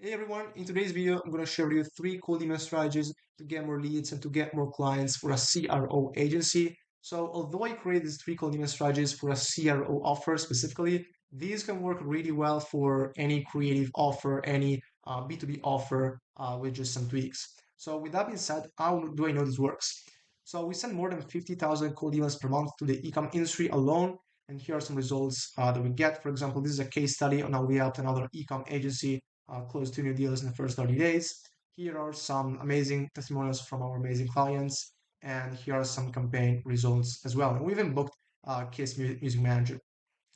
Hey everyone, in today's video, I'm going to share with you three cool email strategies to get more leads and to get more clients for a CRO agency. So, although I created these three cold email strategies for a CRO offer specifically, these can work really well for any creative offer, any B2B offer with just some tweaks. So, with that being said, how do I know this works? So, we send more than 50,000 cold emails per month to the e-com industry alone. And here are some results that we get. For example, this is a case study on how we helped another e-com agency close 2 new deals in the first 30 days. Here are some amazing testimonials from our amazing clients, and here are some campaign results as well. And we even booked Case Music Manager.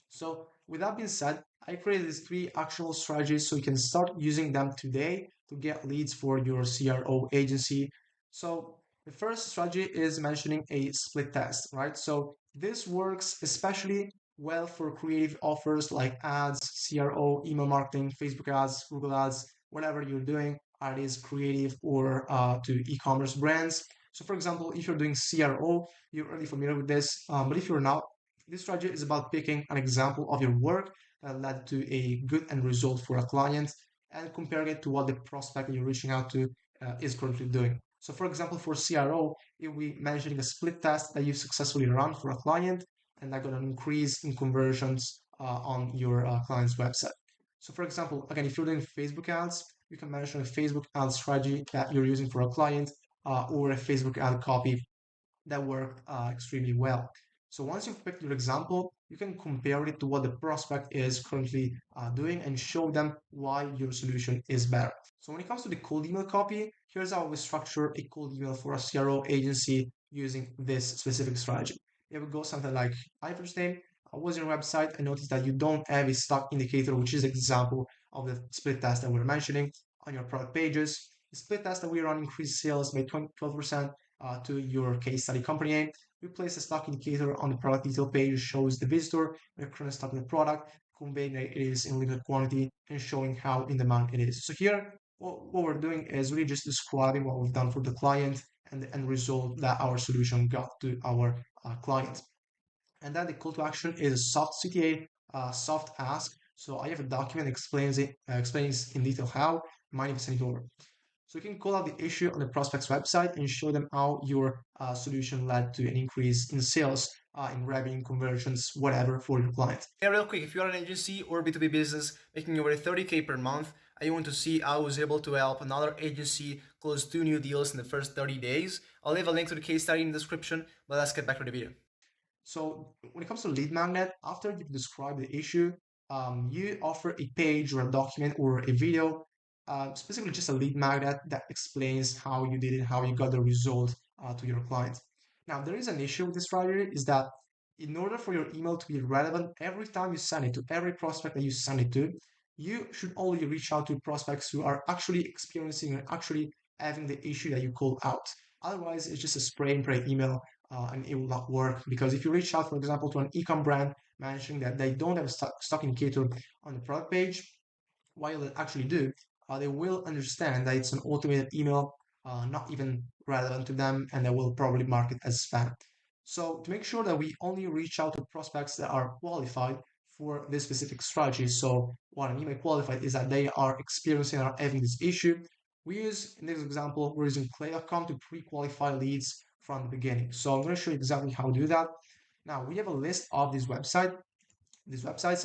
So with that being said, I created these three actionable strategies so you can start using them today to get leads for your CRO agency. So the first strategy is mentioning a split test, right? So this works especially well for creative offers like ads, CRO, email marketing, Facebook ads, Google ads, whatever you're doing, it is creative or to e-commerce brands. So for example, if you're doing CRO, you're already familiar with this, but if you're not, this strategy is about picking an example of your work that led to a good end result for a client and comparing it to what the prospect that you're reaching out to is currently doing. So, for example, for CRO, if we mentioning a split test that you successfully run for a client, and that got an increase in conversions on your client's website. So, for example, again, if you're doing Facebook ads, you can mention a Facebook ad strategy that you're using for a client or a Facebook ad copy that worked extremely well. So once you've picked your example, you can compare it to what the prospect is currently doing and show them why your solution is better. So when it comes to the cold email copy, here's how we structure a cold email for a CRO agency using this specific strategy. It would go something like, hi, first name, I was on your website. I noticed that you don't have a stock indicator, which is an example of the split test that we're mentioning on your product pages. The split test that we run increased sales by 12% to your case study company name. We place a stock indicator on the product detail page, shows the visitor, the current stock of the product, conveying that it is in limited quantity and showing how in demand it is. So here, what we're doing is really just describing what we've done for the client and the end result that our solution got to our client. And then the call to action is a soft CTA, soft ask. So I have a document that explains in detail how. Mind if I send it over. So you can call out the issue on the prospect's website and show them how your solution led to an increase in sales, in revenue, conversions, whatever for your client. Yeah, real quick, if you are an agency or B2B business making over 30K per month and you want to see how I was able to help another agency close 2 new deals in the first 30 days, I'll leave a link to the case study in the description, but let's get back to the video. So when it comes to lead magnet, after you describe the issue, you offer a page or a document or a video, specifically just a lead magnet that explains how you did it, how you got the result to your client. Now, there is an issue with this strategy is that in order for your email to be relevant every time you send it to every prospect that you send it to, you should only reach out to prospects who are actually experiencing and actually having the issue that you call out. Otherwise, it's just a spray and pray email and it will not work because if you reach out, for example, to an e-com brand mentioning that they don't have a stock indicator on the product page, while they actually do, they will understand that it's an automated email, not even relevant to them, and they will probably mark it as spam. So to make sure that we only reach out to prospects that are qualified for this specific strategy. So what I mean by qualified is that they are experiencing or having this issue. We use, in this example, we're using clay.com to pre-qualify leads from the beginning. So I'm going to show you exactly how to do that. Now we have a list of these websites,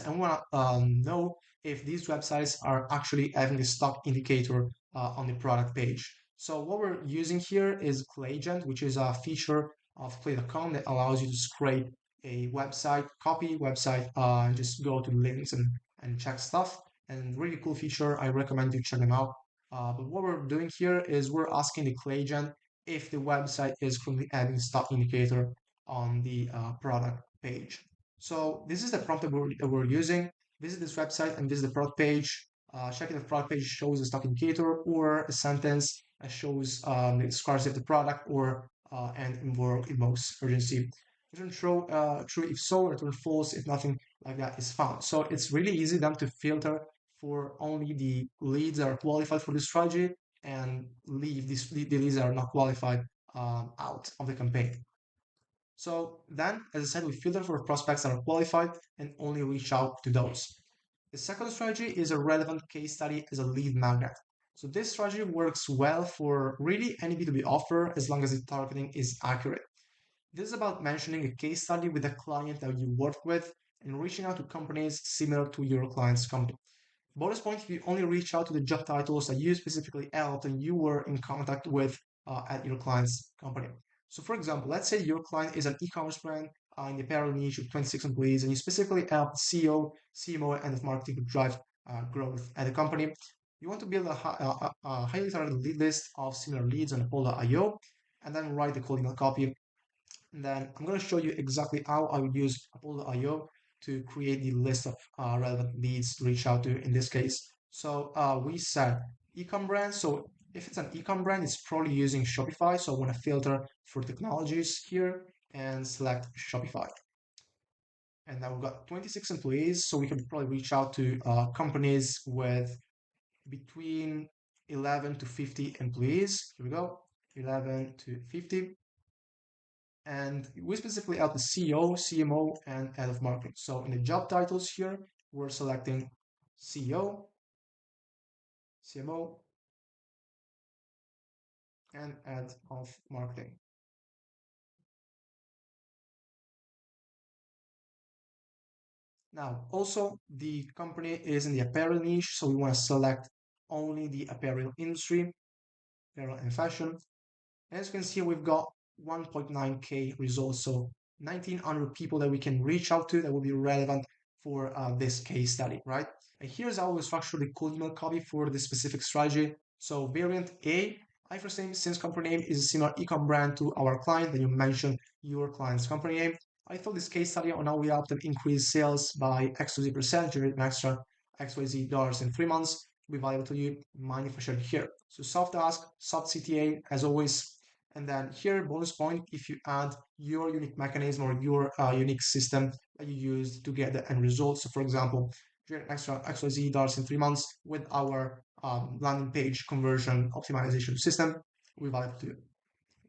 and we want to know if these websites are actually having a stock indicator on the product page. So what we're using here is Clayagent, which is a feature of Play.com that allows you to scrape a website, copy website, and just go to links and check stuff. And really cool feature. I recommend you check them out. But what we're doing here is we're asking the Clayagent if the website is currently having stock indicator on the product page. So this is the prompt that we're using. Visit this website and visit the product page. Check if the product page shows a stock indicator or a sentence that shows the scarcity of the product or and invokes urgency. Return true if so, return false if nothing like that is found. So it's really easy then to filter for only the leads that are qualified for this strategy and leave the leads that are not qualified out of the campaign. So then, as I said, we filter for prospects that are qualified and only reach out to those. The second strategy is a relevant case study as a lead magnet. So this strategy works well for really any B2B offer as long as the targeting is accurate. This is about mentioning a case study with a client that you work with and reaching out to companies similar to your client's company. Bonus point if you only reach out to the job titles that you specifically helped and you were in contact with at your client's company. So, for example, let's say your client is an e commerce brand in the apparel niche with 26 employees, and you specifically help CEO, CMO, and of marketing to drive growth at the company. You want to build a highly targeted lead list of similar leads on Apollo.io and then write the call email copy. And then I'm going to show you exactly how I would use Apollo.io to create the list of relevant leads to reach out to in this case. So we said ecom brand. So if it's an ecom brand, it's probably using Shopify. So I want to filter for technologies here and select Shopify. And now we've got 26 employees. So we can probably reach out to companies with between 11 to 50 employees. Here we go, 11 to 50. And we specifically help the CEO, CMO, and head of marketing. So in the job titles here, we're selecting CEO, CMO, and head of marketing. Now, also the company is in the apparel niche, so we want to select only the apparel industry, apparel and fashion. And as you can see, we've got 1.9K results, so 1,900 people that we can reach out to that will be relevant for this case study, right? And here's how we structure the cold email copy for this specific strategy. So variant A, I first name, since company name is a similar ecom brand to our client, then you mention your client's company name. I thought this case study on how we help them increase sales by XYZ%, generate an extra XYZ dollars in 3 months will be valuable to you. Mind if I share it here? So soft ask, soft CTA, as always. And then here, bonus point if you add your unique mechanism or your unique system that you use to get the end result. So, for example, generate extra XYZ dollars in 3 months with our landing page conversion optimization system, will be valuable to you.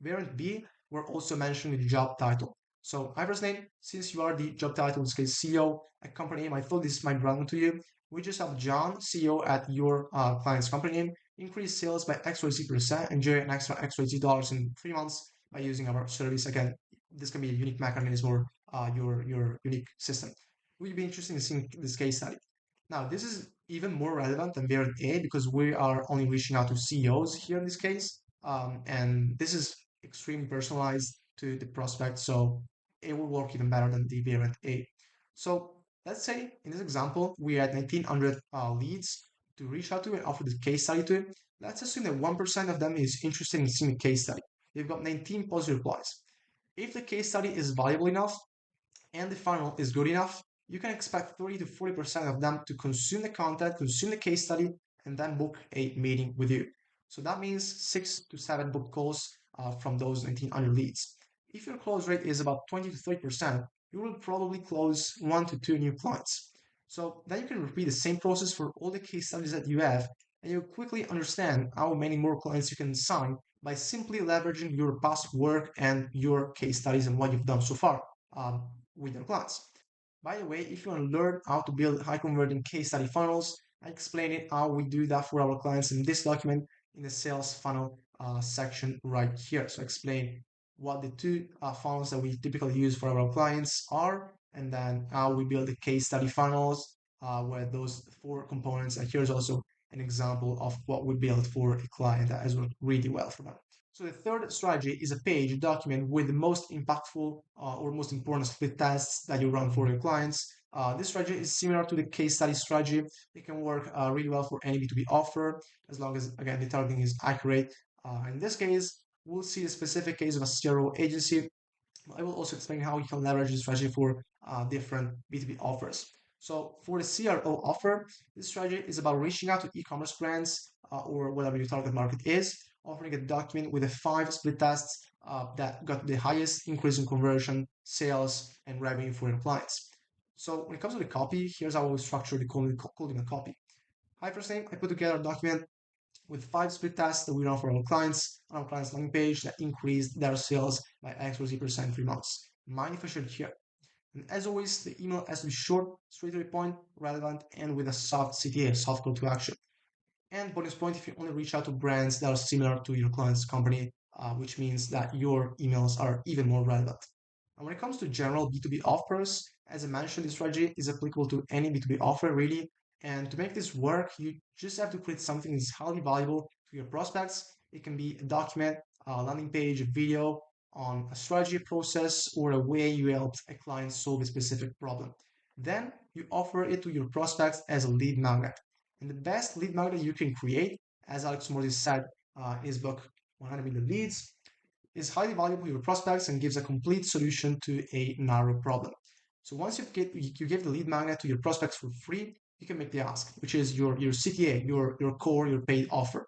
Variant B, we're also mentioning the job title. So Ivor's name, since you are the job title, in this case CEO, a company name, I thought this might run to you. We just have John, CEO at your client's company name, increase sales by XYZ% and generate an extra XYZ dollars in 3 months by using our service. Again, this can be a unique mechanism or your unique system. Would be interesting in seeing this case study. Now, this is even more relevant than variant A because we are only reaching out to CEOs here in this case. And this is extremely personalized to the prospect, so it will work even better than the variant A. So let's say in this example, we had 1,900 leads to reach out to and offer the case study to. Let's assume that 1% of them is interested in seeing the case study. They've got 19 positive replies. If the case study is valuable enough and the funnel is good enough, you can expect 30 to 40% of them to consume the content, consume the case study, and then book a meeting with you. So that means 6 to 7 book calls from those 1,900 leads. If your close rate is about 20 to 30%, you will probably close 1 to 2 new clients. So then you can repeat the same process for all the case studies that you have, and you'll quickly understand how many more clients you can sign by simply leveraging your past work and your case studies and what you've done so far with your clients. By the way, if you want to learn how to build high converting case study funnels, I explain it how we do that for our clients in this document in the sales funnel section right here. So I explain what the two funnels that we typically use for our clients are, and then how we build the case study funnels where those four components. And here's also an example of what we built for a client that has worked really well for them. So the third strategy is a page, a document with the most impactful or most important split tests that you run for your clients. This strategy is similar to the case study strategy. It can work really well for any B2B offer as long as, again, the targeting is accurate. In this case, we'll see a specific case of a CRO agency. I will also explain how you can leverage this strategy for different B2B offers. So for the CRO offer, this strategy is about reaching out to e-commerce brands or whatever your target market is, offering a document with the 5 split tests that got the highest increase in conversion, sales, and revenue for your clients. So when it comes to the copy, here's how we structure the coding copy. Hi, first name, I put together a document with 5 split tests that we run for our clients on our client's landing page that increased their sales by XYZ% in 3 months. Mind if I share it here? And as always, the email has to be short, straight to the point, relevant, and with a soft CTA, soft call to action. And bonus point if you only reach out to brands that are similar to your client's company, which means that your emails are even more relevant. And when it comes to general B2B offers, as I mentioned, this strategy is applicable to any B2B offer really. And to make this work, you just have to create something that's highly valuable to your prospects. It can be a document, a landing page, a video on a strategy process, or a way you helped a client solve a specific problem. Then you offer it to your prospects as a lead magnet. And the best lead magnet you can create, as Alex Mortis said in his book, 100 Million Leads, is highly valuable to your prospects and gives a complete solution to a narrow problem. So once you give the lead magnet to your prospects for free, you can make the ask, which is your CTA, your core, your paid offer.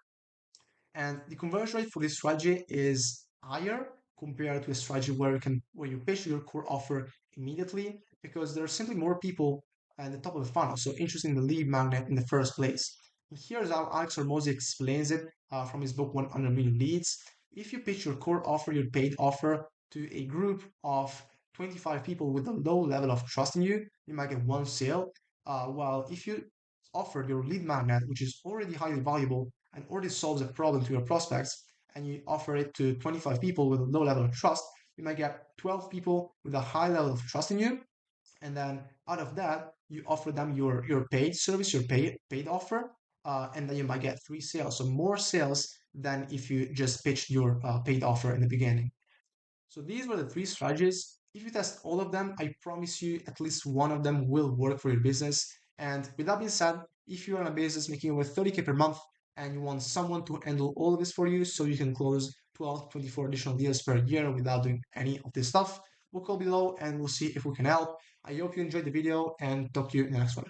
And the conversion rate for this strategy is higher compared to a strategy where you pitch your core offer immediately because there are simply more people at the top of the funnel, so interested in the lead magnet in the first place. And here's how Alex Hormozi explains it from his book 100 Million Leads. If you pitch your core offer, your paid offer, to a group of 25 people with a low level of trust in you, you might get one sale. While if you offer your lead magnet, which is already highly valuable, and already solves a problem to your prospects, and you offer it to 25 people with a low level of trust, you might get 12 people with a high level of trust in you. And then out of that, you offer them your paid service, your paid offer, and then you might get 3 sales. So more sales than if you just pitched your paid offer in the beginning. So these were the 3 strategies. If you test all of them, I promise you at least one of them will work for your business. And with that being said, if you're in a business making over 30K per month and you want someone to handle all of this for you so you can close 12 to 24 additional deals per year without doing any of this stuff, we'll call below and we'll see if we can help. I hope you enjoyed the video and talk to you in the next one.